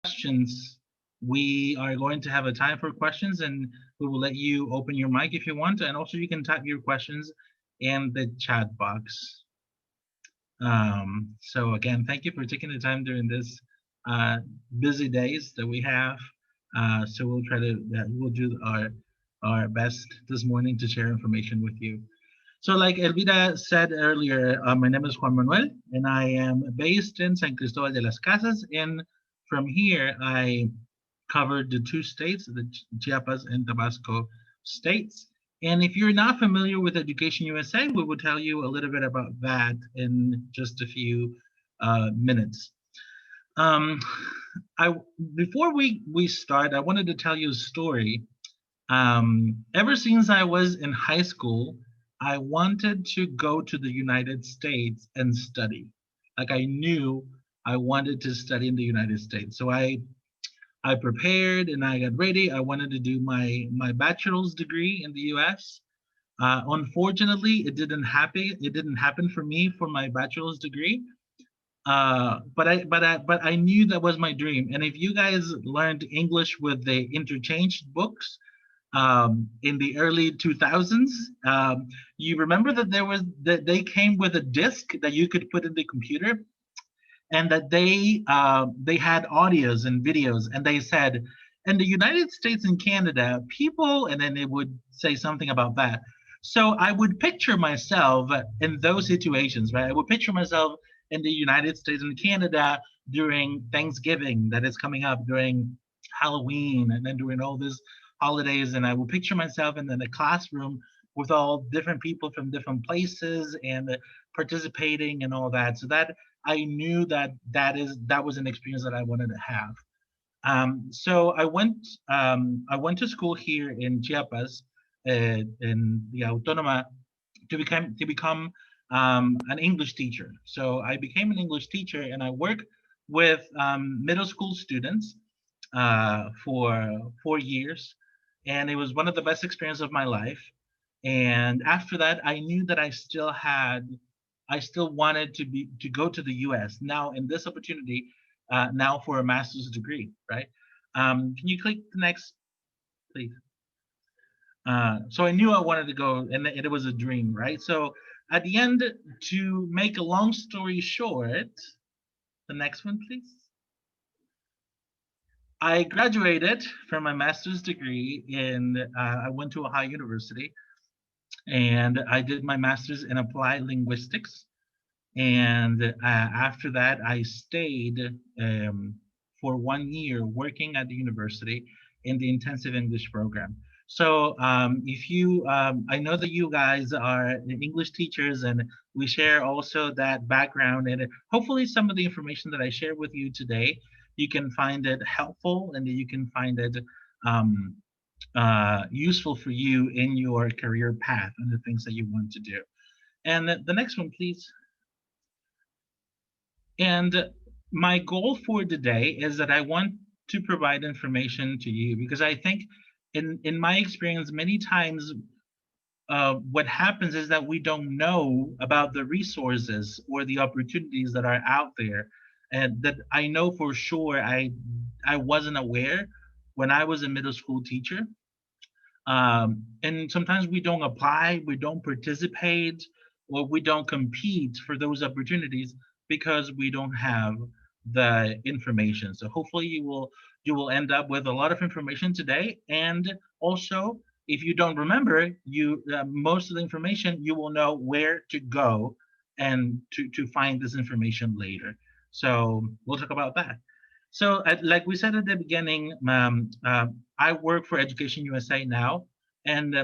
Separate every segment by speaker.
Speaker 1: questions, we are going to have a time for questions, and we will let you open your mic if you want, and also you can type your questions in the chat box. So again, thank you for taking the time during this uh, busy days that we have. So we'll try to we'll do our best this morning to share information with you. So, like Elvira said earlier, my name is Juan Manuel, and I am based in San Cristobal de las Casas. And from here, I covered the two states, the Chiapas and Tabasco states. And if you're not familiar with Education USA, we will tell you a little bit about that in just a few minutes. Um, I before we start, I wanted to tell you a story. Ever since I was in high school, I wanted to go to the United States and study. Like I knew I wanted to study in the United States. So I prepared and I got ready. I wanted to do my bachelor's degree in the U.S. Unfortunately, it didn't happen. It didn't happen for me for my bachelor's degree. But I knew that was my dream. And if you guys learned English with the interchanged books, in the early 2000s. You remember that there was that they came with a disc that you could put in the computer, and that they had audios and videos, and they said, in the United States and Canada, people, and then it would say something about that. So I would picture myself in those situations, right? I would picture myself in the United States and Canada during Thanksgiving that is coming up, during Halloween, and then during all these holidays, and I would picture myself in a classroom with all different people from different places and participating and all that. So that I knew that that was an experience that I wanted to have. So I went to school here in Chiapas, in the Autónoma, to become an English teacher. So I became an English teacher, and I work with middle school students for 4 years, and it was one of the best experiences of my life. And after that, I knew that I still wanted to go to the U.S. now in this opportunity, now for a master's degree, right? Can you click the next, please? So I knew I wanted to go, and it was a dream, right? So at the end, to make a long story short, the next one, please. I graduated from my master's degree I went to Ohio University, and I did my master's in applied linguistics. And after that, I stayed for 1 year working at the university in the intensive English program. So I know that you guys are English teachers, and we share also that background. And hopefully, some of the information that I share with you today, you can find it helpful, and that you can find it um, useful for you in your career path and the things that you want to do. And the next one, please. And my goal for today is that I want to provide information to you, because I think, in my experience, many times what happens is that we don't know about the resources or the opportunities that are out there, and that I know for sure I wasn't aware when I was a middle school teacher. And sometimes we don't apply, we don't participate, or we don't compete for those opportunities because we don't have the information. So hopefully you will end up with a lot of information today, and also, if you don't remember, you most of the information, you will know where to go and to find this information later. So we'll talk about that. So, like we said at the beginning, I work for Education USA now. And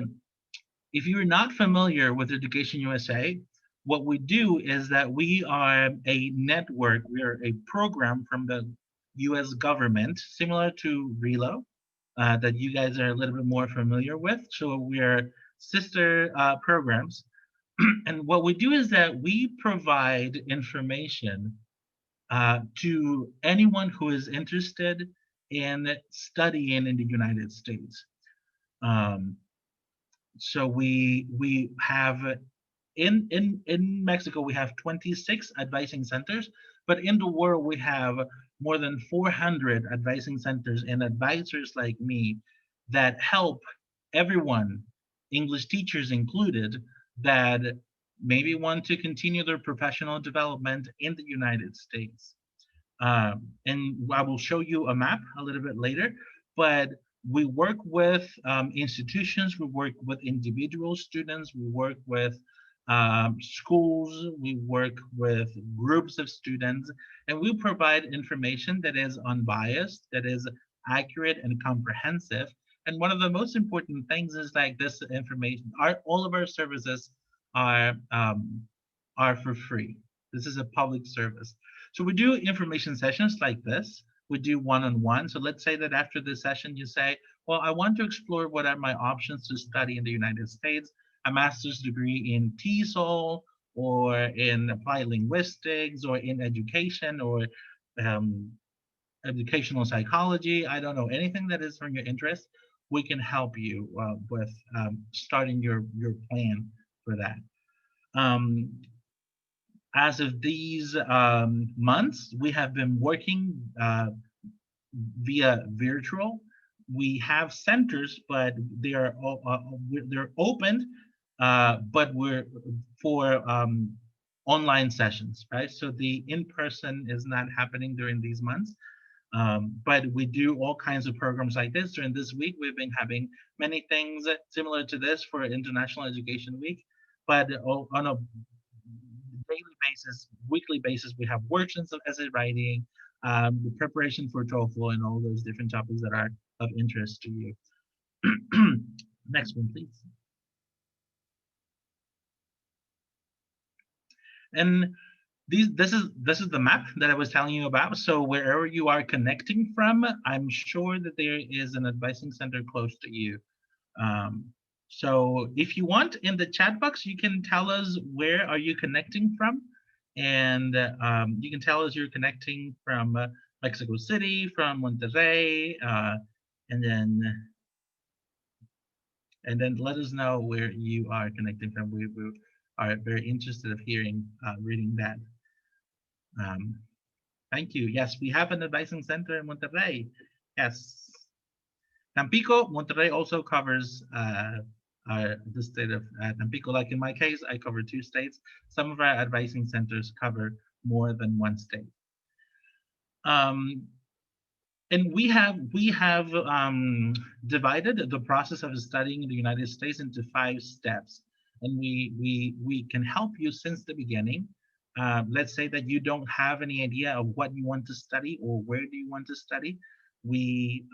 Speaker 1: if you're not familiar with Education USA, what we do is that we are a network, we are a program from the US government, similar to RELO, that you guys are a little bit more familiar with. So we are sister programs. And what we do is that we provide information to anyone who is interested in studying in the United States. Um, so we have in Mexico we have 26 advising centers, but in the world we have more than 400 advising centers and advisors like me that help everyone, English teachers included, that maybe want to continue their professional development in the United States. And I will show you a map a little bit later, but we work with institutions, we work with individual students, we work with schools, we work with groups of students, and we provide information that is unbiased, that is accurate and comprehensive. And one of the most important things is like this information, all of our services are um, are for free. This is a public service. So we do information sessions like this. We do one-on-one. So let's say that after this session, you say, well, I want to explore what are my options to study in the United States, a master's degree in TESOL or in applied linguistics or in education or um, educational psychology. I don't know, anything that is from your interest, we can help you with starting your plan for that. Um, as of these months, we have been working via virtual. We have centers, but they are they're open, but we're for online sessions, right? So the in-person is not happening during these months. But we do all kinds of programs like this. During this week, we've been having many things similar to this for International Education Week, but on a daily basis, weekly basis, we have workshops of essay writing, the preparation for TOEFL, and all those different topics that are of interest to you. Next one, please. And this is the map that I was telling you about. So wherever you are connecting from, I'm sure that there is an advising center close to you. Um, so if you want, in the chat box, you can tell us where are you connecting from, and you can tell us you're connecting from Mexico City, from Monterrey, and then let us know where you are connecting from. We are very interested of hearing, reading that. Um, thank you. Yes, we have an advising center in Monterrey. Yes. Tampico, Monterrey also covers the state of Tampico. Like in my case, I cover 2 states. Some of our advising centers cover more than one state. Um, and we have divided the process of studying in the United States into 5 steps, and we can help you since the beginning. Let's say that you don't have any idea of what you want to study or where do you want to study. We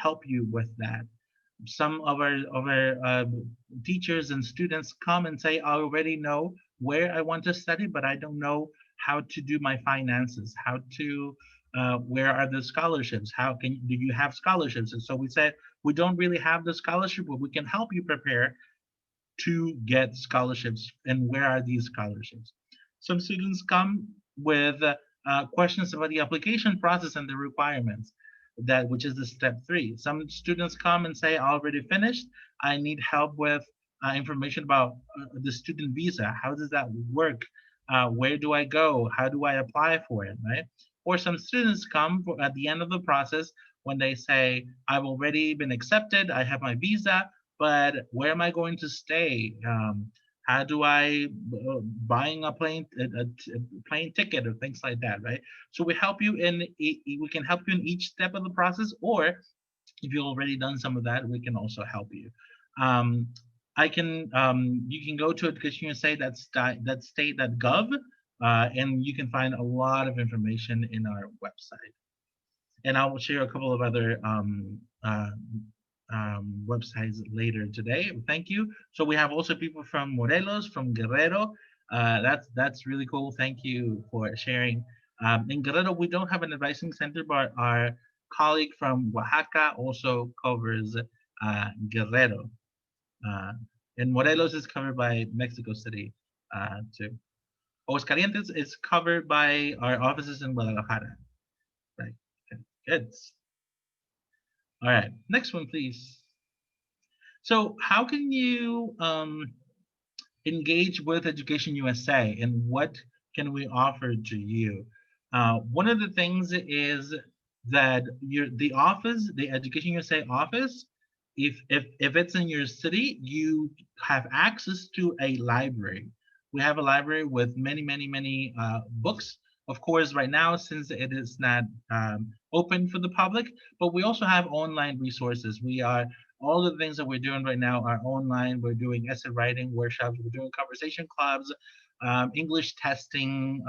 Speaker 1: help you with that. Some of our teachers and students come and say, I already know where I want to study, but I don't know how to do my finances, how to where are the scholarships, how can do you have scholarships. And so we said we don't really have the scholarship, but we can help you prepare to get scholarships. And where are these scholarships? Some students come with questions about the application process and the requirements, that which is the step 3. Some students come and say, I already finished. I need help with information about the student visa. How does that work? Where do I go? How do I apply for it, right? Or some students come at the end of the process when they say, I've already been accepted, I have my visa, but where am I going to stay? How do I buying a plane ticket or things like that, right? So we help you we can help you in each step of the process, or if you've already done some of that, we can also help you. Um, you can go to Education USA, that's state.gov, and you can find a lot of information in our website. And I will share a couple of other websites later today. Thank you. So we have also people from Morelos, from Guerrero. That's really cool. Thank you for sharing. In Guerrero, we don't have an advising center, but our colleague from Oaxaca also covers Guerrero. And Morelos is covered by Mexico City too. Aguascalientes is covered by our offices in Guadalajara. Right. Okay. Good. All right. Next one, please. So how can you engage with Education USA, and what can we offer to you? One of the things is that the office, the Education USA office, if it's in your city, you have access to a library. We have a library with many books. Of course, right now, since it is not open for the public, but we also have online resources. We are all the things that we're doing right now are online. We're doing essay writing workshops. We're doing conversation clubs, English testing,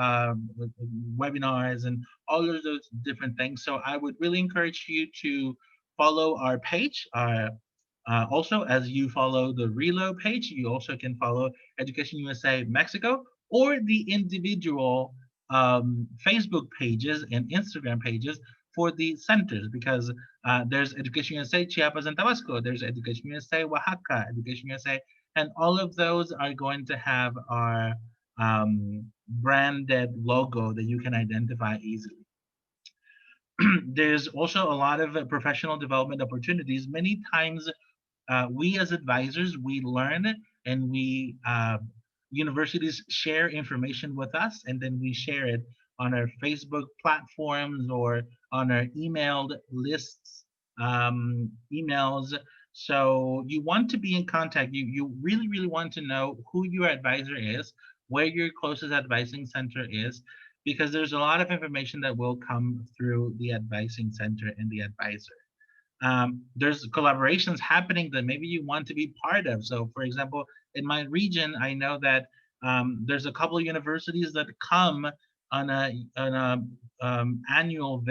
Speaker 1: webinars, and all of those different things. So I would really encourage you to follow our page. Also, as you follow the Reload page, you also can follow Education USA Mexico or the individual Facebook pages and Instagram pages for the centers, because there's Education USA Chiapas and Tabasco, there's Education USA Oaxaca, Education USA, and all of those are going to have our branded logo that you can identify easily. There's also a lot of professional development opportunities. Many times, we as advisors, we learn and we universities share information with us, and then we share it on our Facebook platforms or on our emailed lists, emails. So you want to be in contact. You really want to know who your advisor is, where your closest advising center is, because there's a lot of information that will come through the advising center and the advisor. There's collaborations happening that maybe you want to be part of. So, for example, in my region, I know that there's a couple of universities that come on a annual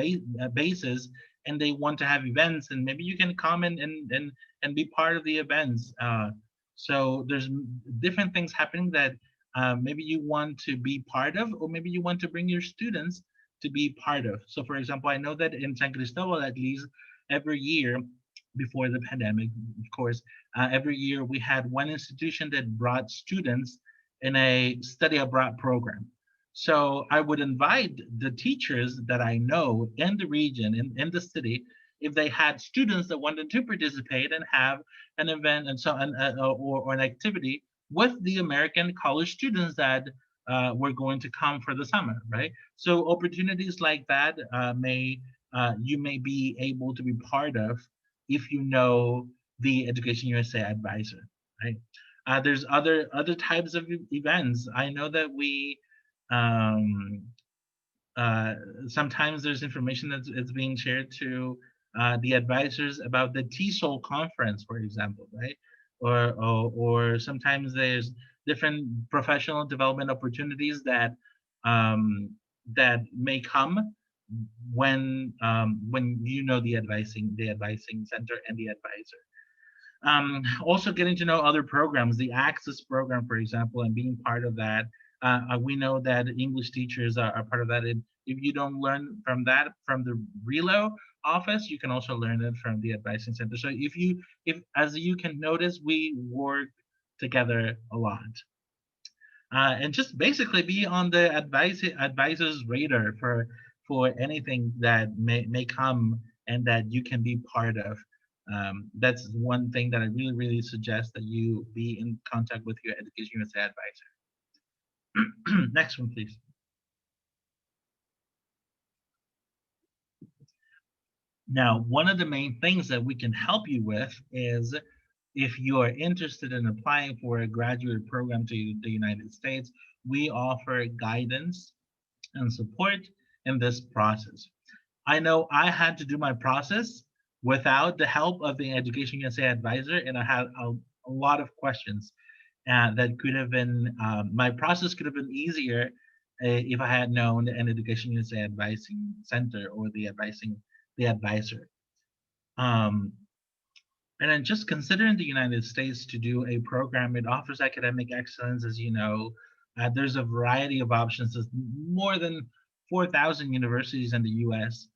Speaker 1: basis, and they want to have events, and maybe you can come and be part of the events. So there's different things happening that maybe you want to be part of, or maybe you want to bring your students to be part of. So, for example, I know that in San Cristobal, at least every year before the pandemic, of course, every year we had one institution that brought students in a study abroad program. So I would invite the teachers that I know in the region, in the city, if they had students that wanted to participate and have an event and so or an activity with the American college students that were going to come for the summer, right? So opportunities like that you may be able to be part of if you know the Education USA advisor, right? There's other types of events. I know that we um, uh, sometimes there's information that's being shared to the advisors about the TESOL conference, for example, right? Or sometimes there's different professional development opportunities um, that may come when you know the advising center and the advisor. Also getting to know other programs, the Access program, for example, and being part of that. We know that English teachers are part of that. And if you don't learn from that from the Relo office, you can also learn it from the advising center. So if as you can notice, we work together a lot. And just basically be on the advisor's radar for anything that may come and that you can be part of. That's one thing that I really suggest that you be in contact with your Education USA advisor. Next one, please. Now, one of the main things that we can help you with is if you are interested in applying for a graduate program to the United States, we offer guidance and support in this process. I know I had to do my process without the help of the Education USA advisor, and I had a lot of questions that could have been, my process could have been easier if I had known an Education USA advising center or the advisor. Um, and then just considering the United States to do a program, it offers academic excellence, as you know. There's a variety of options. There's more than 4,000 universities in the US,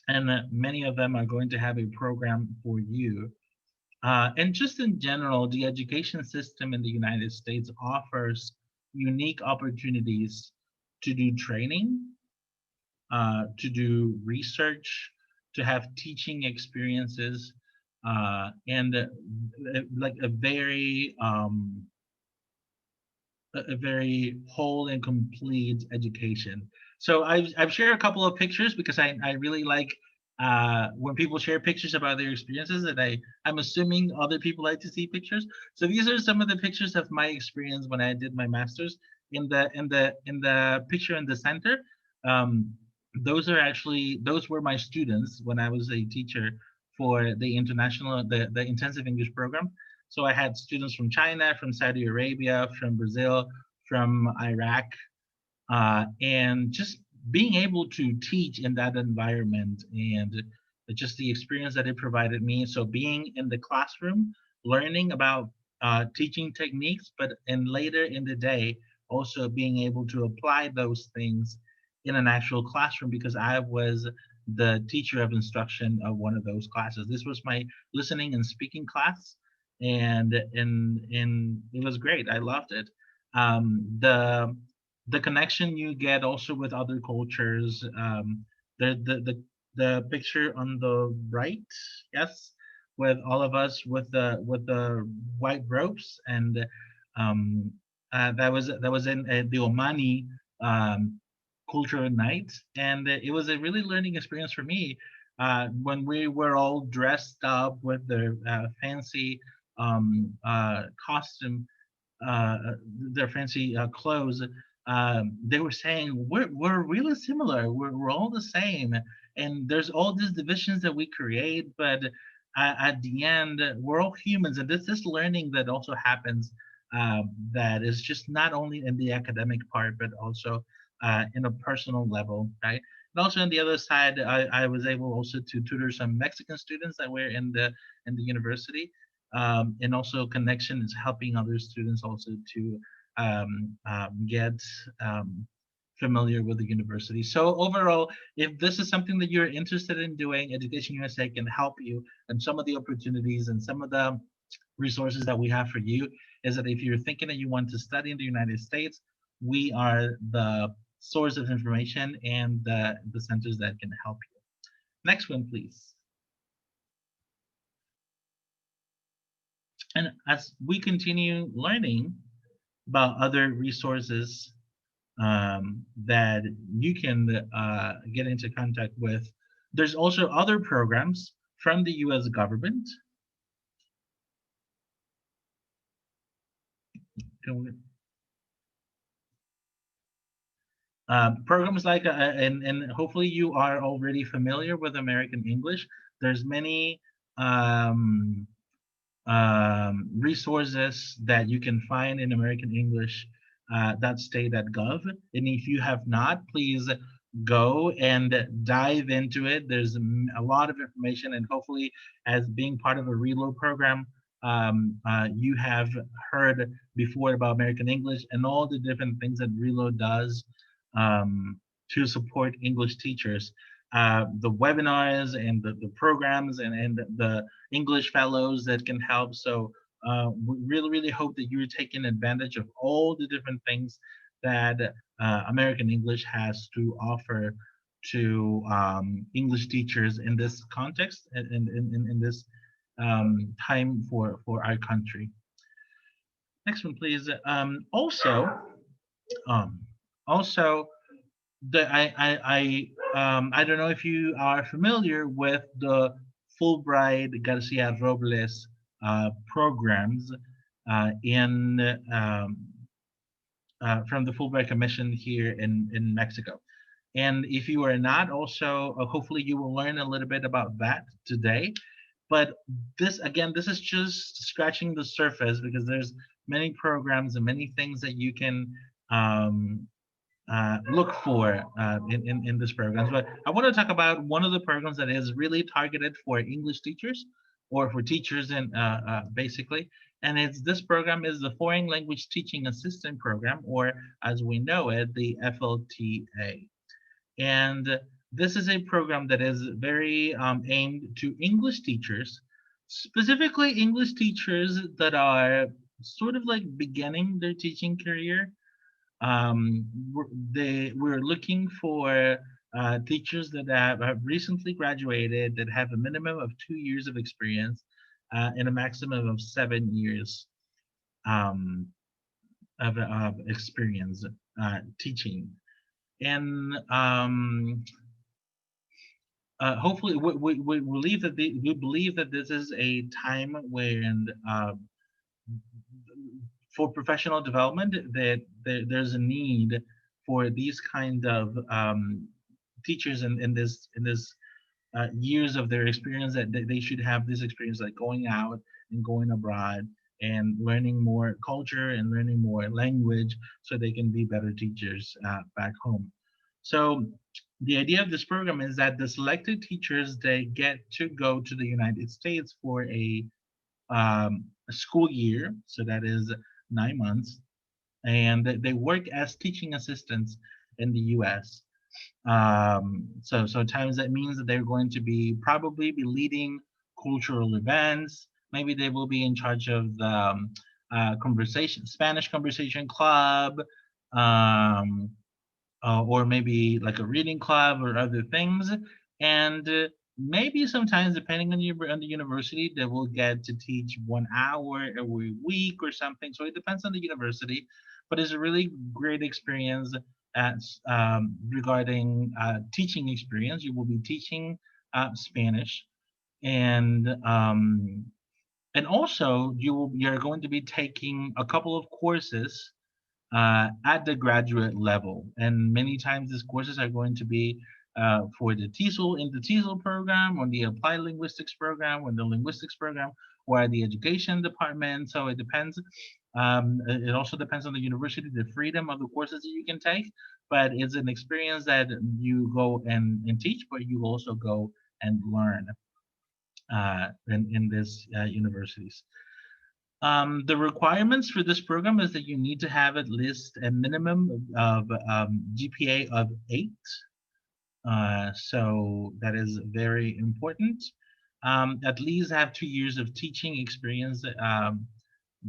Speaker 1: and many of them are going to have a program for you. And just in general, the education system in the United States offers unique opportunities to do training, to do research, to have teaching experiences, and like a very a very whole and complete education. So I've shared a couple of pictures because I really like when people share pictures about their experiences, and I'm assuming other people like to see pictures. So these are some of the pictures of my experience when I did my master's. In the picture in the center, um, those were my students when I was a teacher for the intensive English program. So I had students from China, from Saudi Arabia, from Brazil, from Iraq, and just being able to teach in that environment and just the experience that it provided me. So being in the classroom, learning about teaching techniques, but and later in the day, also being able to apply those things in an actual classroom because I was the teacher of instruction of one of those classes. This was my listening and speaking class, and it was great. I loved it. The connection you get also with other cultures. The picture on the right, yes, with all of us with the white robes, and um, that was in the Omani um, cultural night, and it was a really learning experience for me. When we were all dressed up with the fancy costume, uh, their fancy clothes, they were saying we're really similar. We're all the same, and there's all these divisions that we create, but at the end, we're all humans, and this learning that also happens. That is just not only in the academic part, but also in a personal level, right? And also on the other side, I was able also to tutor some Mexican students that were in the university, and also connection is helping other students also to get um, familiar with the university. So overall, if this is something that you're interested in doing, Education USA can help you. And some of the opportunities and some of the resources that we have for you is that if you're thinking that you want to study in the United States, we are the source of information and the centers that can help you. Next one, please. And as we continue learning about other resources that you can get into contact with, there's also other programs from the US government. Programs like, and hopefully you are already familiar with American English. There's many um, resources that you can find in American English that state.gov. And if you have not, please go and dive into it. There's a lot of information, and hopefully, as being part of a reload program, you have heard before about American English and all the different things that reload does to support English teachers. The webinars and the programs and the English fellows that can help. So we really hope that you're taking advantage of all the different things that American English has to offer to English teachers in this context and in this time for our country. Next one, please. Um, also, I don't know if you are familiar with the Fulbright Garcia Robles programs in from the Fulbright Commission here in Mexico. And if you are not, also hopefully you will learn a little bit about that today. But this is just scratching the surface because there's many programs and many things that you can um, look for in this program. But I want to talk about one of the programs that is really targeted for English teachers or for teachers and basically. And it's this program is the Foreign Language Teaching Assistant Program, or as we know it, the FLTA. And this is a program that is very aimed to English teachers, specifically English teachers that are sort of like beginning their teaching career. We're looking for teachers that have recently graduated that have a minimum of 2 years of experience and a maximum of 7 years um, of experience teaching. And hopefully, we believe that we believe that this is a time when for professional development that there's a need for these kind of teachers in this years of their experience, that they should have this experience, like going out and going abroad and learning more culture and learning more language so they can be better teachers back home. So the idea of this program is that the selected teachers, they get to go to the United States for a school year, so that is 9 months, and they work as teaching assistants in the U.S. So sometimes that means that they're going to be probably be leading cultural events. Maybe they will be in charge of the conversation Spanish conversation club, um, or maybe like a reading club or other things. And maybe sometimes, depending on on the university, they will get to teach 1 hour every week or something. So it depends on the university, but it's a really great experience regarding teaching experience. You will be teaching Spanish, and also you're going to be taking a couple of courses at the graduate level. And many times these courses are going to be for the TESOL, in the TESOL program, or the Applied Linguistics program, or the Linguistics program, or the Education department. So it depends. It also depends on the university, the freedom of the courses that you can take. But it's an experience that you go and teach, but you also go and learn in these universities. The requirements for this program is that you need to have at least a minimum of GPA of 8. So that is very important. At least have 2 years of teaching experience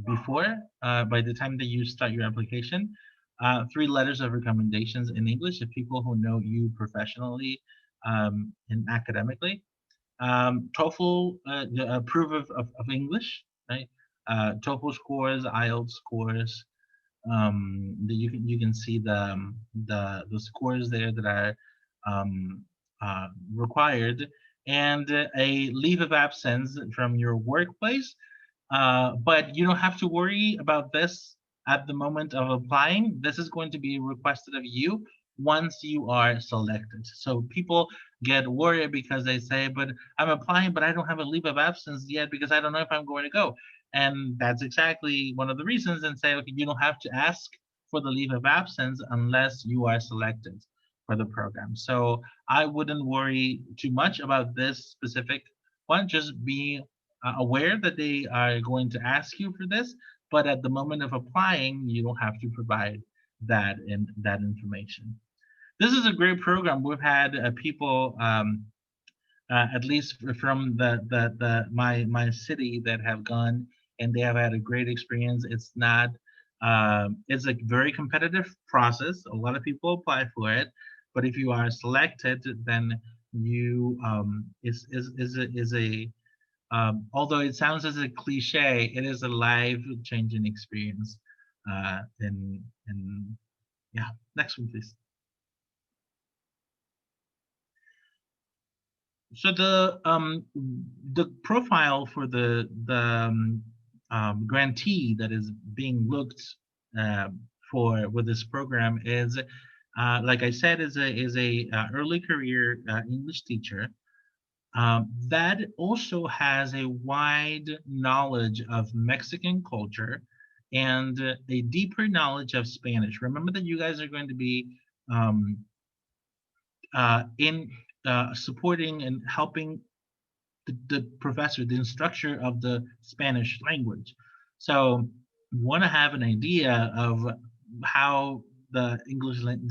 Speaker 1: before, by the time that you start your application. 3 letters of recommendations in English of people who know you professionally and academically. TOEFL, proof of English, right? TOEFL scores, IELTS scores. You can see the scores there that are required, and a leave of absence from your workplace. But you don't have to worry about this at the moment of applying. This is going to be requested of you once you are selected. So people get worried because they say, but I'm applying, but I don't have a leave of absence yet because I don't know if I'm going to go. And that's exactly one of the reasons, and say, okay, you don't have to ask for the leave of absence unless you are selected for the program. So I wouldn't worry too much about this specific one. Just be aware that they are going to ask you for this, but at the moment of applying, you don't have to provide that information. This is a great program. We've had people, at least from my city, that have gone and they have had a great experience. It's not it's a very competitive process. A lot of people apply for it, but if you are selected, then you is a although it sounds as a cliche, it is a life-changing experience. And yeah, next one, please. So the profile for the grantee that is being looked uh, for with this program is, like I said, is a early career English teacher that also has a wide knowledge of Mexican culture and a deeper knowledge of Spanish. Remember that you guys are going to be um, in supporting and helping the professor, the instructor of the Spanish language. So you want to have an idea of how the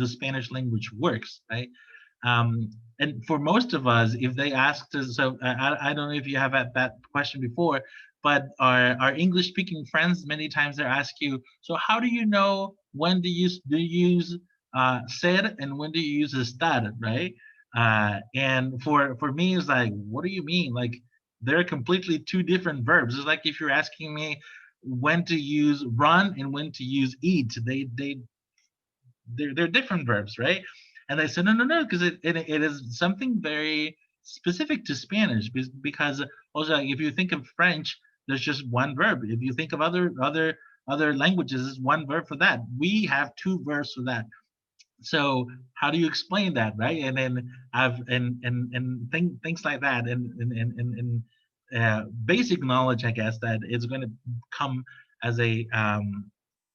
Speaker 1: Spanish language works, right? And for most of us, if they asked us, so I don't know if you have had that question before, but our English speaking friends, many times they ask you, so how do you know when do you use ser and when do you use estar, right? And for me, it's like, what do you mean? Like, they're completely two different verbs. It's like if you're asking me, when to use run and when to use eat. They're different verbs, right? And I said, no, no, no, because it is something very specific to Spanish, because also if you think of French, there's just one verb. If you think of other languages, it's one verb for that. We have two verbs for that. So how do you explain that, right? And then I've things like that, and basic knowledge, I guess, that is going to come as a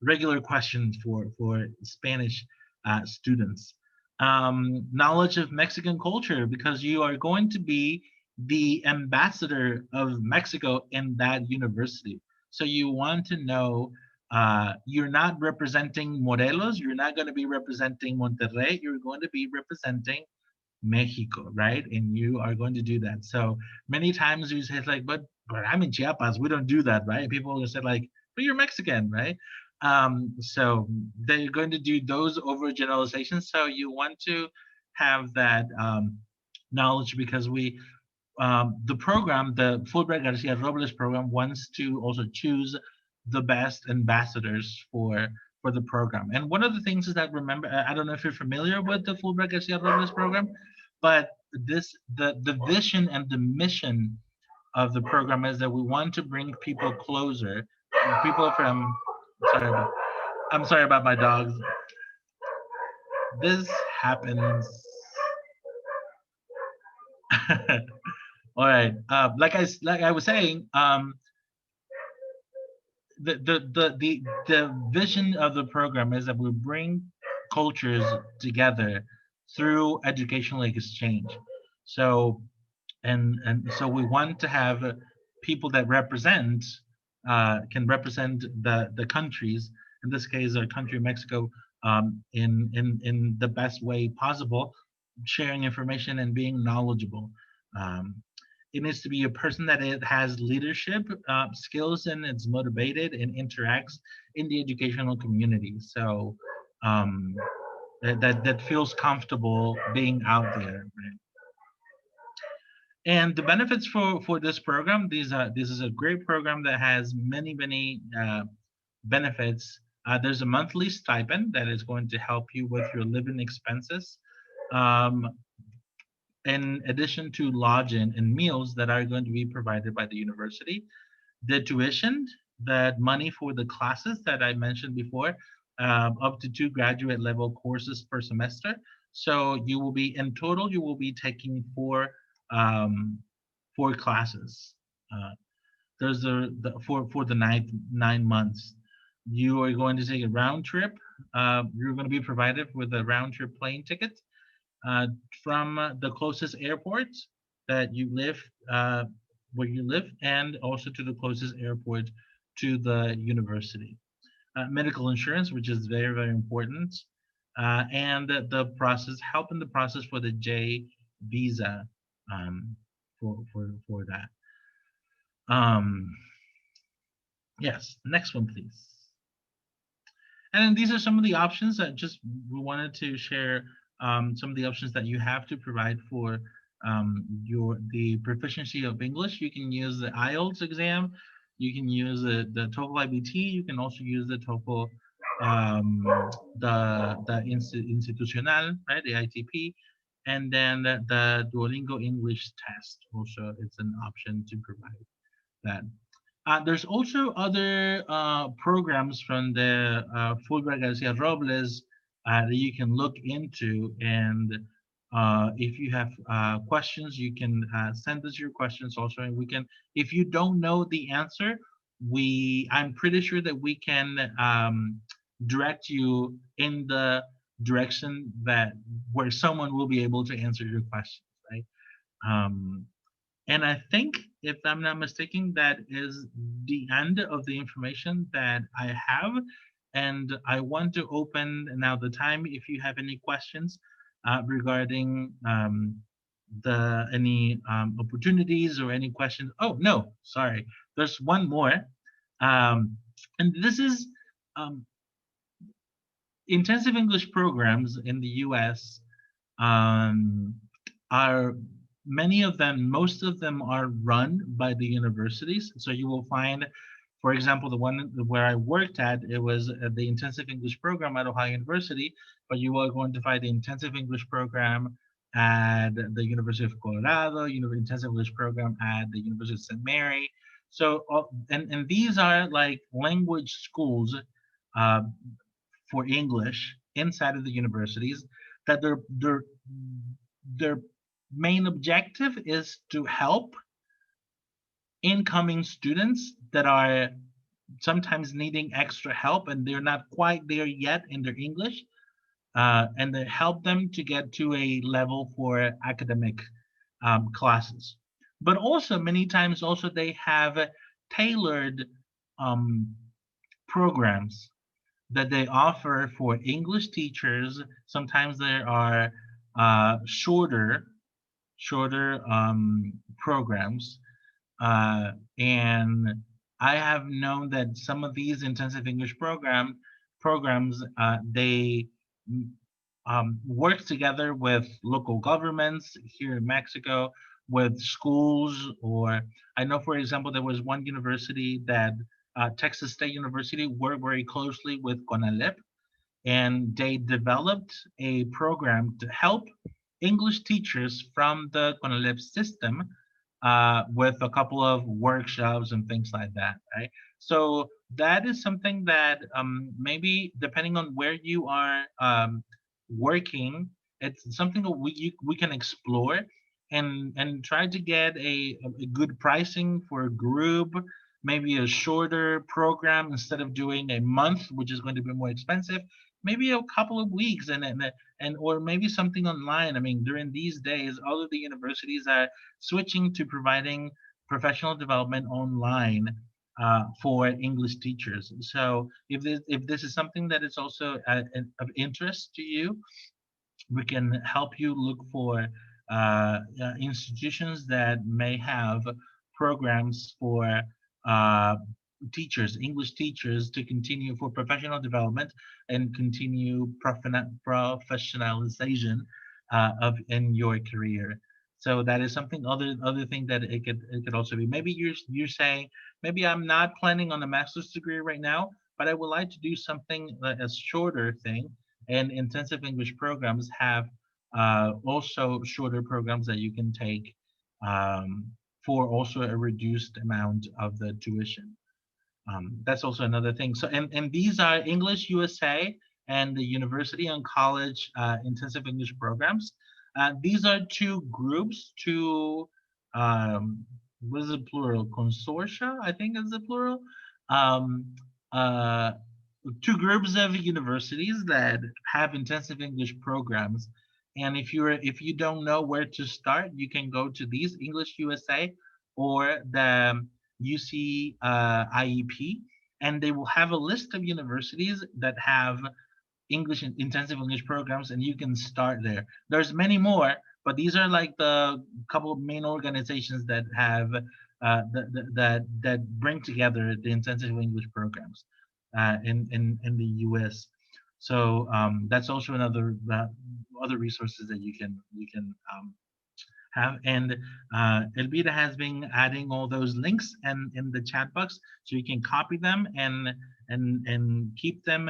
Speaker 1: regular question for Spanish students. Knowledge of Mexican culture, because you are going to be the ambassador of Mexico in that university. So you want to know, you're not representing Morelos, you're not going to be representing Monterrey, you're going to be representing Mexico, right? And you are going to do that. So many times you say like, but I'm in Chiapas, we don't do that, right? People will say like, but you're Mexican, right? So they're going to do those overgeneralizations. So you want to have that knowledge, because the program, the Fulbright Garcia Robles program, wants to also choose the best ambassadors for the program. And one of the things is that, remember, I don't know if you're familiar with the Fulbright Garcia Robles program, but the vision and the mission of the program is that we want to bring people closer, people from. Sorry about, I'm sorry about my dogs. This happens. All right. Like I was saying, the vision of the program is that we bring cultures together through educational exchange. So and so we want to have people that represent can represent the countries, in this case our country Mexico, in the best way possible, sharing information and being knowledgeable. um, it needs to be a person that it has leadership skills and it's motivated and interacts in the educational community. So um, that feels comfortable being out there, right? And the benefits for this program, this is a great program that has many benefits. There's a monthly stipend that is going to help you with your living expenses, um, in addition to lodging and meals that are going to be provided by the university. The tuition, that money for the classes that I mentioned before, up to 2 graduate level courses per semester. So you will be, in total, you will be taking um, four classes. Uh, there's for the 9 months. You are going to take a round trip. You're going to be provided with a round trip plane ticket uh, from the closest airport that you live, where you live, and also to the closest airport to the university. Medical insurance, which is very important, and the process, help in the process for the J visa, um, for that. Um, yes, next one, please. And then these are some of the options that just we wanted to share, some of the options that you have to provide for the proficiency of English. You can use the IELTS exam. You can use the TOEFL IBT. You can also use the TOEFL, the Institucional, right, the ITP. And then the Duolingo English test also, it's an option to provide that. There's also other programs from the Fulbright Garcia Robles that you can look into, and if you have questions, you can send us your questions also, and we can. If you don't know the answer, I'm pretty sure that we can direct you in the direction that where someone will be able to answer your questions, right? Um, and I think, if I'm not mistaken, that is the end of the information that I have. And I want to open now the time if you have any questions regarding the any opportunities or any questions. Oh, no, sorry. There's one more. And this is um, intensive English programs in the US are many of them, most of them are run by the universities. So you will find, For example, the one where I worked at, it was the intensive English program at Ohio University, but you are going to find the intensive English program at the University of Colorado, intensive English program at the University of St. Mary. So, and these are like language schools uh, for English inside of the universities that their main objective is to help incoming students that are sometimes needing extra help and they're not quite there yet in their English, and they help them to get to a level for academic classes. But also many times also they have tailored um, programs that they offer for English teachers. Sometimes there are shorter programs, and I have known that some of these intensive English programs they work together with local governments here in Mexico, with schools, or I know, for example, there was one university that Texas State University worked very closely with CONALEP, and they developed a program to help English teachers from the CONALEP system with a couple of workshops and things like that, right? So that is something that maybe depending on where you are working, it's something that we can explore and try to get a good pricing for a group, maybe a shorter program instead of doing a month, which is going to be more expensive. Maybe a couple of weeks, and or maybe something online. I mean, during these days, all of the universities are switching to providing professional development online for English teachers. So if this is something that is also of interest to you, we can help you look for institutions that may have programs for uh, teachers, English teachers, to continue for professional development and continue professionalization of in your career. So that is something other thing that it could also be. Maybe you're saying maybe I'm not planning on a master's degree right now, but I would like to do something a shorter thing, and intensive English programs have also shorter programs that you can take um, for also a reduced amount of the tuition. That's also another thing. So, and these are English USA and the university and college intensive English programs. These are two groups, what is the plural? Consortia, I think is the plural. Um, uh, Two groups of universities that have intensive English programs. And if you don't know where to start, you can go to these English USA or the UC IEP, and they will have a list of universities that have English intensive English programs, and you can start there. There's many more, but these are like the couple of main organizations that have that bring together the intensive English programs in the U.S. So that's also another other resources that you can have. And Elvira has been adding all those links and in the chat box, so you can copy them and keep them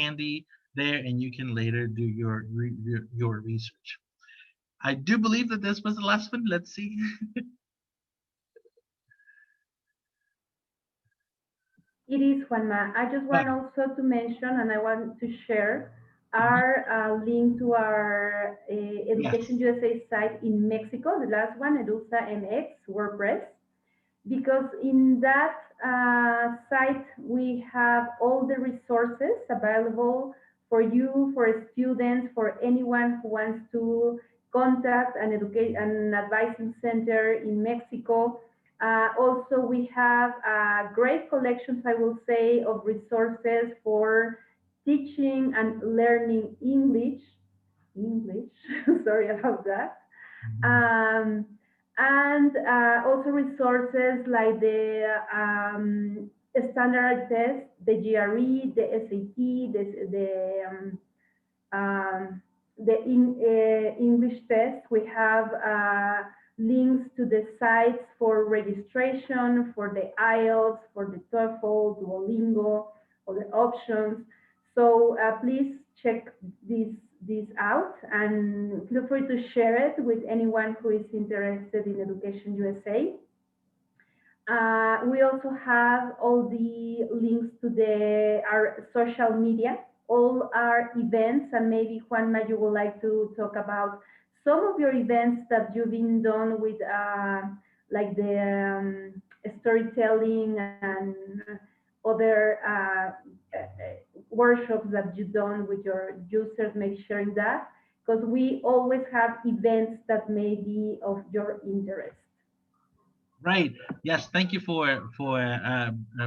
Speaker 1: handy there, and you can later do your research. I do believe that this was the last one. Let's see.
Speaker 2: It is, Juanma. I just want also to mention, and I want to share our link to our Education
Speaker 1: Yes.
Speaker 2: USA site in Mexico, the last one, Edusa MX WordPress, because in that site we have all the resources available for you, for students, for anyone who wants to contact an advising center in Mexico. Also, we have great collections, I will say, of resources for teaching and learning English. English, sorry about that.
Speaker 1: Mhm.
Speaker 2: Um, and also resources like the standard test, the GRE, the SAT, um, the English test. We have links to the sites for registration, for the IELTS, for the TOEFL, Duolingo, other options. So please check this out and feel free to share it with anyone who is interested in Education USA. We also have all the links to our social media, all our events, and maybe Juanma, you would like to talk about some of your events that you've been done with, like the storytelling and other workshops that you've done with your users, maybe sharing that, because we always have events that may be of your interest.
Speaker 1: Right. Yes. Thank you for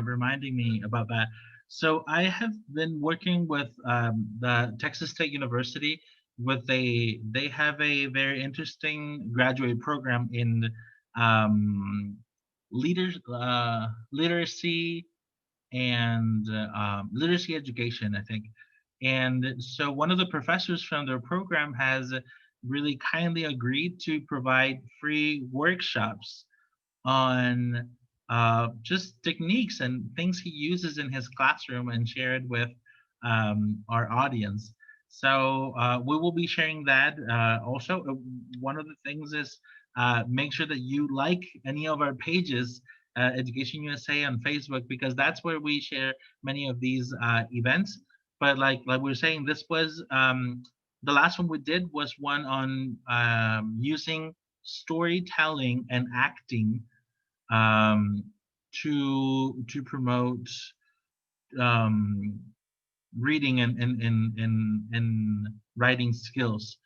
Speaker 1: reminding me about that. So I have been working with the Texas State University with they have a very interesting graduate program in leaders literacy and literacy education, I think. And so one of the professors from their program has really kindly agreed to provide free workshops on just techniques and things he uses in his classroom and share it with our audience. So we will be sharing that. Also, one of the things is make sure that you like any of our pages, Education USA on Facebook, because that's where we share many of these events. But like we were saying, this was the last one we did was one on using storytelling and acting um, to promote um, reading and writing skills.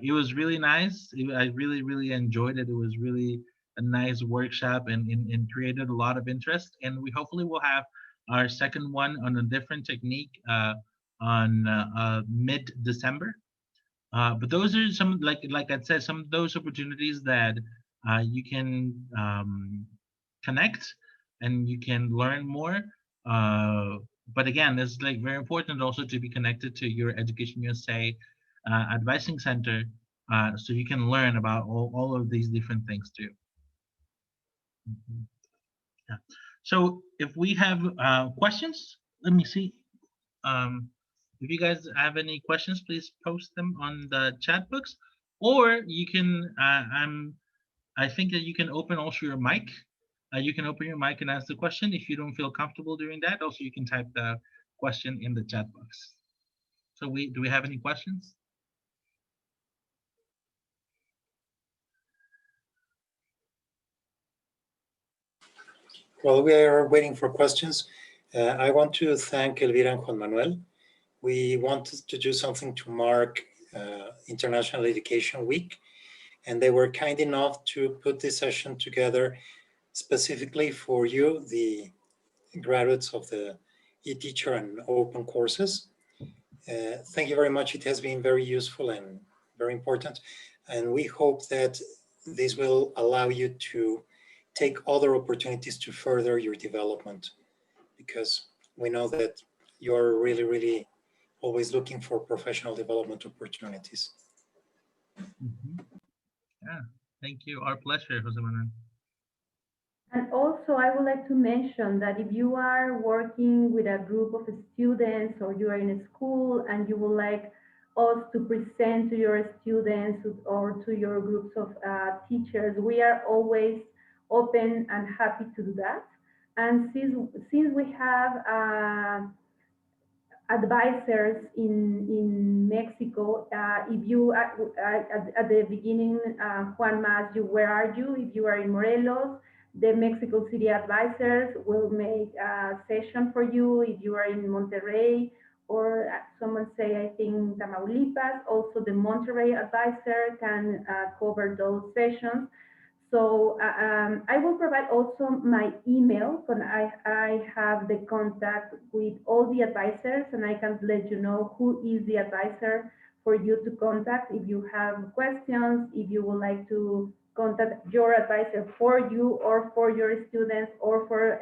Speaker 1: It was really nice. I really enjoyed it. It was really a nice workshop and created a lot of interest. And we hopefully will have our second one on a different technique on mid-December. But those are some like I said, some of those opportunities that you can connect and you can learn more. But again, it's like very important also to be connected to your Education USA advising center, so you can learn about all of these different things too. Mhm. Yeah. So if we have questions, let me see. Um, if you guys have any questions, please post them on the chat box, or you can. I think that you can open also your mic. You can open your mic and ask the question. If you don't feel comfortable doing that, also you can type the question in the chat box. So we do we have any questions?
Speaker 3: While we are waiting for questions, I want to thank Elvira and Juan Manuel. We wanted to do something to mark International Education Week, and they were kind enough to put this session together specifically for you, the graduates of the eTeacher and open courses. Thank you very much. It has been very useful and very important. And we hope that this will allow you to take other opportunities to further your development, because we know that you're really always looking for professional development opportunities.
Speaker 1: Mhm. Yeah, thank you. Our pleasure, Jose Manuel.
Speaker 2: And also, I would like to mention that if you are working with a group of students or you are in a school and you would like us to present to your students or to your groups of teachers, we are always open and happy to do that. And since we have advisors in Mexico. If you at the beginning, Juan asked you, where are you? If you are in Morelos, the Mexico City advisors will make a session for you. If you are in Monterrey, or someone say, I think Tamaulipas, also the Monterrey advisor can cover those sessions. So I will provide also my email, and I have the contact with all the advisors, and I can let you know who is the advisor for you to contact if you have questions, if you would like to contact your advisor for you or for your students or for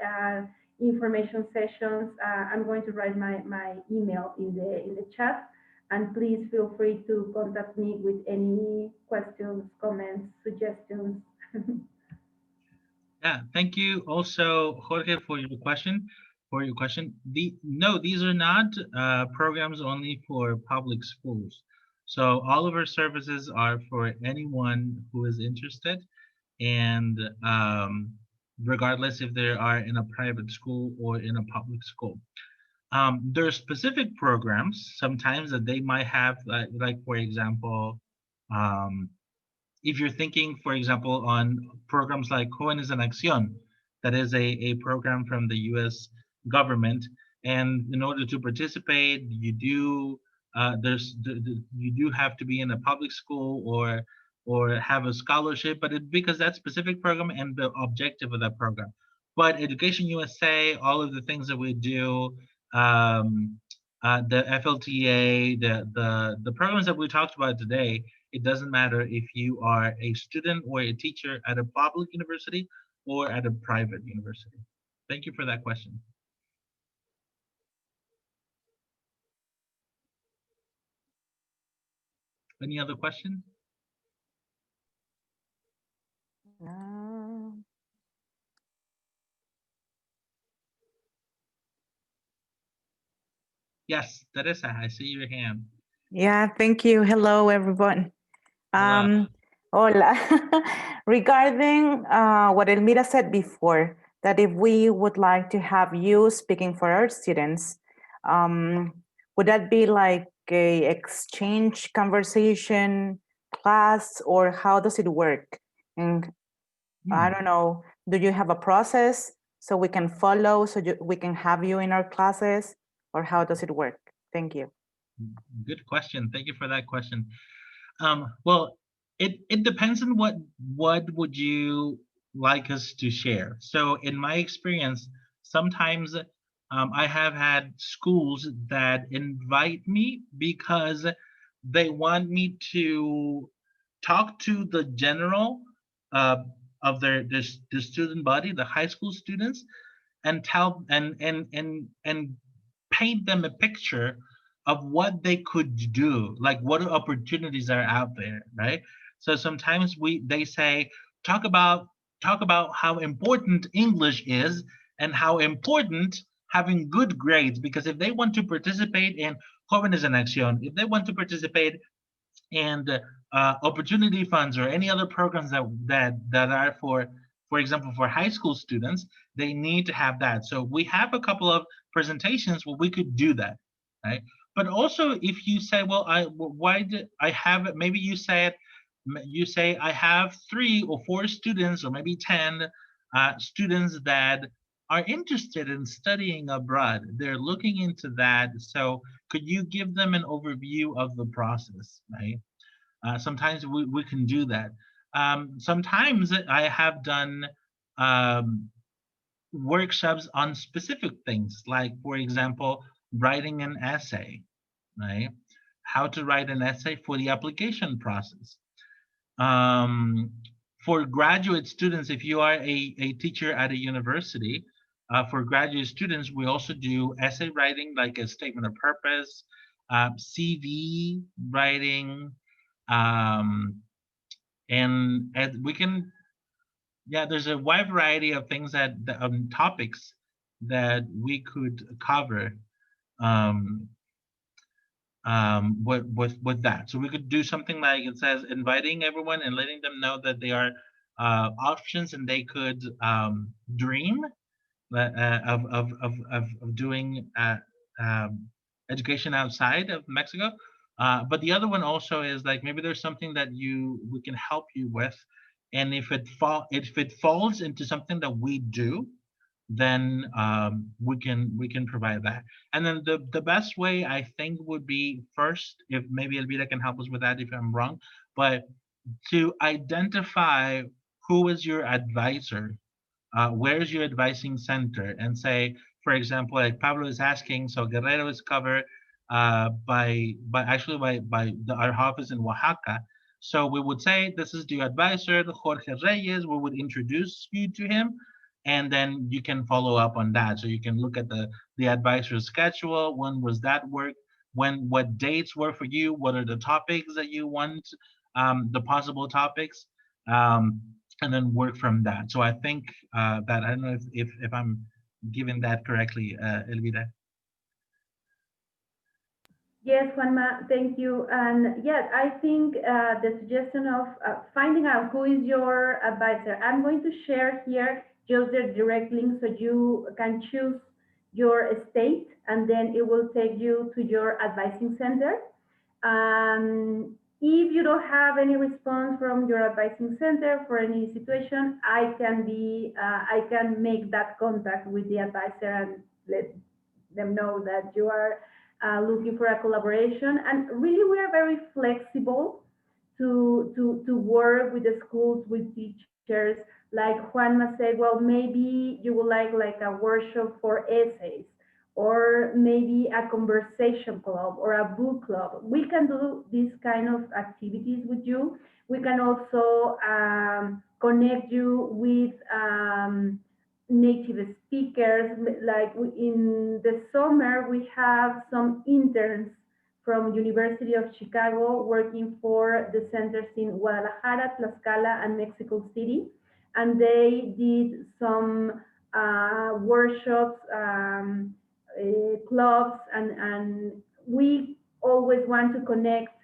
Speaker 2: information sessions. I'm going to write my email in the chat. And please feel free to contact me with any questions, comments, suggestions.
Speaker 1: Yeah, thank you also, Jorge, for your question. No, these are not programs only for public schools. So all of our services are for anyone who is interested, and regardless if they are in a private school or in a public school. There are specific programs sometimes that they might have, like for example, um, if you're thinking, for example, on programs like Jóvenes en Acción, that is a program from the U.S. government, and in order to participate, you do you do have to be in a public school or have a scholarship, but because that specific program and the objective of that program. But Education USA, all of the things that we do, um, the FLTA, the programs that we talked about today, it doesn't matter if you are a student or a teacher at a public university or at a private university. Thank you for that question. Any other question? Yes, Teresa, I see your hand.
Speaker 4: Yeah, thank you. Hello, everyone.
Speaker 1: Hola.
Speaker 4: Hola. Regarding what Elmira said before, that if we would like to have you speaking for our students, would that be like a exchange conversation class, or how does it work? And I don't know, do you have a process so we can follow, so we can have you in our classes, or how does it work? Thank you.
Speaker 1: Good question. Thank you for that question. Well, it depends on what would you like us to share. So in my experience, sometimes I have had schools that invite me because they want me to talk to the general uh, of the student body, the high school students, and tell and paint them a picture of what they could do, like what opportunities are out there, right? So sometimes they say talk about how important English is and how important having good grades, because if they want to participate in Jóvenes en Acción, if they want to participate and opportunity funds or any other programs that are for example, for high school students, they need to have that. So we have a couple of presentations where we could do that, right? But also, if you say, well, why did I have, maybe you say I have 3 or 4 students, or maybe 10 students that are interested in studying abroad. They're looking into that. So could you give them an overview of the process, right? Sometimes we can do that. Sometimes I have done workshops on specific things, like, for example, writing an essay, right? How to write an essay for the application process. For graduate students, if you are a teacher at a university, for graduate students, we also do essay writing, like a statement of purpose, CV writing, and we can, yeah, there's a wide variety of things topics that we could cover with that. So we could do something like, it says, inviting everyone and letting them know that they are options, and they could dream of doing education outside of Mexico. But the other one also is like, maybe there's something that we can help you with, and if it falls into something that we do, then we can provide that. And then the best way, I think, would be, first, if maybe Elvira can help us with that if I'm wrong, but to identify who is your advisor, where's your advising center, and say, for example, like Pablo is asking, so Guerrero is covered by our office in Oaxaca. So we would say, this is the advisor, Jorge Reyes. We would introduce you to him, and then you can follow up on that. So you can look at the advisor's schedule. When was that work? what dates were for you, what are the topics that you want, the possible topics, and then work from that. So I think that, I don't know if I'm giving that correctly, Elvira.
Speaker 2: Yes, Juanma, thank you. And yes, I think the suggestion of finding out who is your advisor. I'm going to share here just the direct link so you can choose your state, and then it will take you to your advising center. If you don't have any response from your advising center for any situation, I can make that contact with the advisor and let them know that you are looking for a collaboration. And really, we are very flexible to work with the schools, with teachers. Like Juanma said, well, maybe you would like a workshop for essays, or maybe a conversation club or a book club. We can do these kind of activities with you. We can also connect you with native speakers. Like in the summer, we have some interns from University of Chicago working for the centers in Guadalajara, Tlaxcala, and Mexico City. And they did some workshops, clubs, and we always want to connect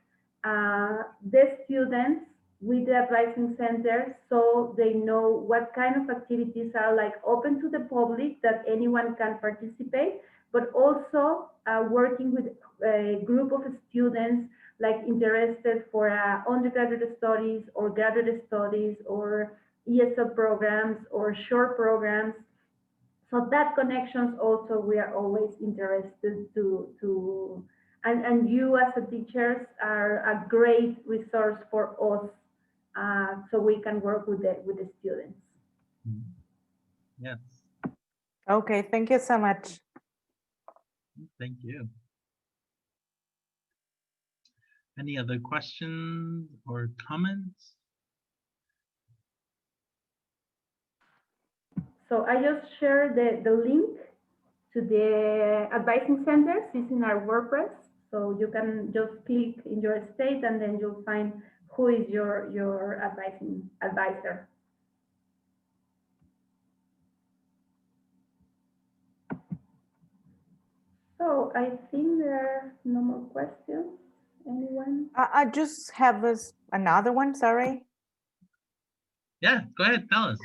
Speaker 2: the students with the advising centers so they know what kind of activities are like open to the public that anyone can participate, but also working with a group of students like interested for undergraduate studies or graduate studies or ESL programs or short programs. So that connections also we are always interested to and you as a teachers are a great resource for us, so we can work with the students.
Speaker 1: Yes,
Speaker 4: Okay, thank you so much.
Speaker 1: thank you. Any other questions or comments?
Speaker 2: So I just shared the link to the advising centers. It's in our WordPress. So you can just click in your state and then you'll find who is your advisor. So I think there are no more questions. Anyone?
Speaker 4: I just have another one, sorry.
Speaker 1: Yeah, go ahead, tell us.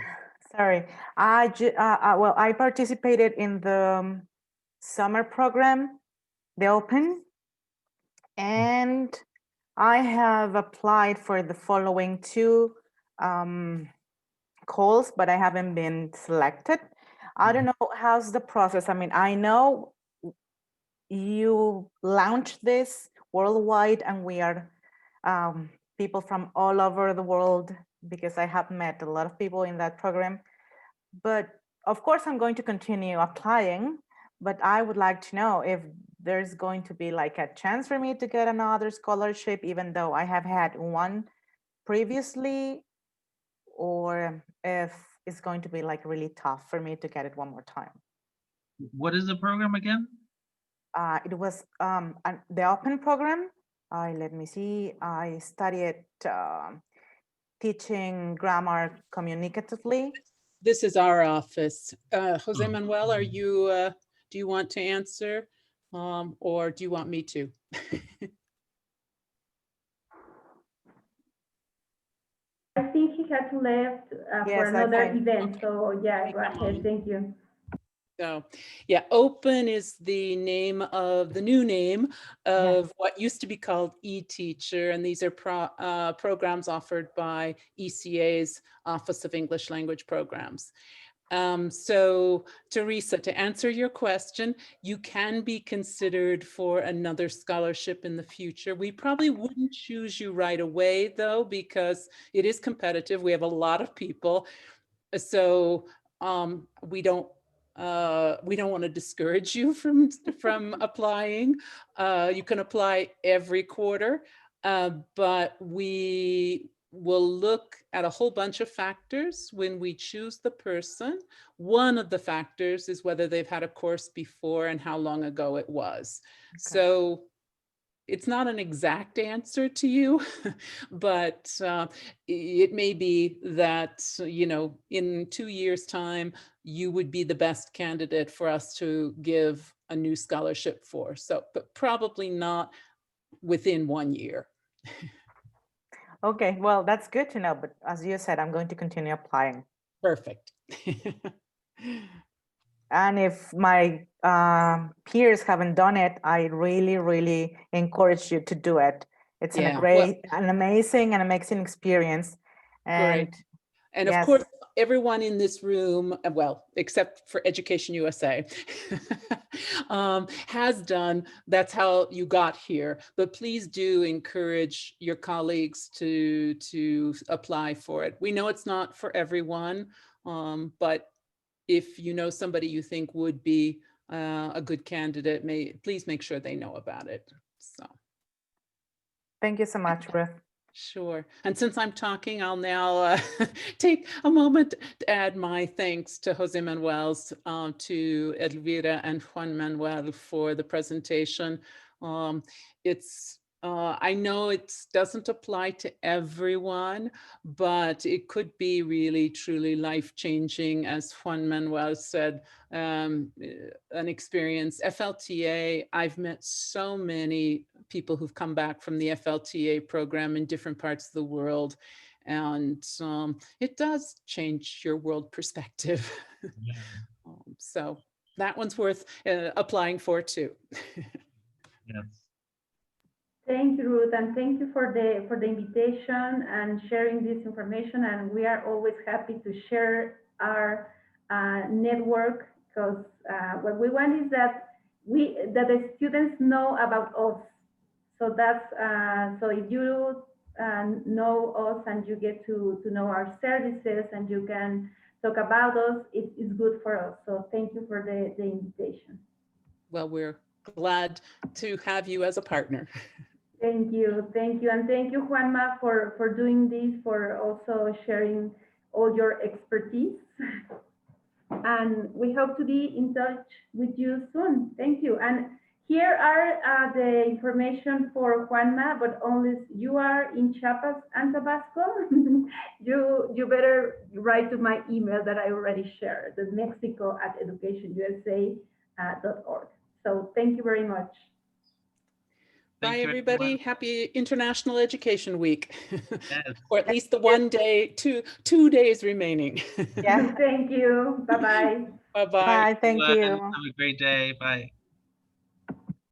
Speaker 4: Sorry, well, I participated in the summer program, the Open, and I have applied for the following two calls, but I haven't been selected. I don't know how's the process. I mean, I know you launched this worldwide, and we are people from all over the world, because I have met a lot of people in that program. But of course, I'm going to continue applying, but I would like to know if there's going to be like a chance for me to get another scholarship, even though I have had one previously, or if it's going to be like really tough for me to get it one more time.
Speaker 1: What is the program again?
Speaker 4: It was the Open program. Let me see. I studied teaching grammar communicatively.
Speaker 5: This is our office. Jose Manuel, are you, do you want to answer or do you want me to?
Speaker 2: I think he had to left for
Speaker 4: Yes,
Speaker 2: another
Speaker 4: I
Speaker 2: event. So yeah, go ahead. Thank you.
Speaker 5: So yeah, Open is the name of the new name of what used to be called eTeacher, and these are programs offered by ECA's Office of English Language Programs. So Teresa, to answer your question, you can be considered for another scholarship in the future. We probably wouldn't choose you right away though, because it is competitive. We have a lot of people. So we don't want to discourage you from applying. You can apply every quarter, but we will look at a whole bunch of factors when we choose the person. One of the factors is whether they've had a course before and how long ago it was. Okay. So it's not an exact answer to you, but it may be that, you know, in 2 years' time, you would be the best candidate for us to give a new scholarship for. So, but probably not within 1 year.
Speaker 4: Okay, well, that's good to know. But as you said, I'm going to continue applying.
Speaker 5: Perfect.
Speaker 4: And if my peers haven't done it, I really, really encourage you to do it. It's
Speaker 5: Yeah, well,
Speaker 4: an amazing experience. And
Speaker 5: great. And of
Speaker 4: yes,
Speaker 5: course, everyone in this room, well, except for Education USA, has done, that's how you got here. But please do encourage your colleagues to apply for it. We know it's not for everyone, but if you know somebody you think would be a good candidate, please make sure they know about it. So.
Speaker 4: thank you so much, Ruth.
Speaker 5: Sure. And since I'm talking, I'll now take a moment to add my thanks to Jose Manuel's, to Elvira and Juan Manuel for the presentation. I know it doesn't apply to everyone, but it could be really, truly life-changing, as Juan Manuel said, an experience. FLTA, I've met so many people who've come back from the FLTA program in different parts of the world, and it does change your world perspective.
Speaker 1: Yeah.
Speaker 5: So that one's worth applying for too.
Speaker 1: Yes.
Speaker 2: Thank you, Ruth, and thank you for the invitation and sharing this information. And we are always happy to share our network, because what we want is that the students know about us. So that's so if you know us and you get to know our services and you can talk about us, it is good for us. So thank you for the invitation.
Speaker 5: Well, we're glad to have you as a partner.
Speaker 2: Thank you, and thank you, Juanma, for doing this, for also sharing all your expertise. And we hope to be in touch with you soon. Thank you. And here are the information for Juanma, but only you are in Chiapas and Tabasco, you better write to my email that I already shared, the mexico@educationusa.org. So thank you very much.
Speaker 5: Bye,
Speaker 1: Thank you,
Speaker 5: everybody.
Speaker 1: everyone.
Speaker 5: Happy International Education Week.
Speaker 1: Yes.
Speaker 5: Or at least the 1 day, 2 days remaining.
Speaker 4: Yeah.
Speaker 2: Thank you. Bye-bye.
Speaker 5: Bye-bye.
Speaker 4: Bye. Thank
Speaker 1: Everyone,
Speaker 4: you.
Speaker 1: have a great day. Bye.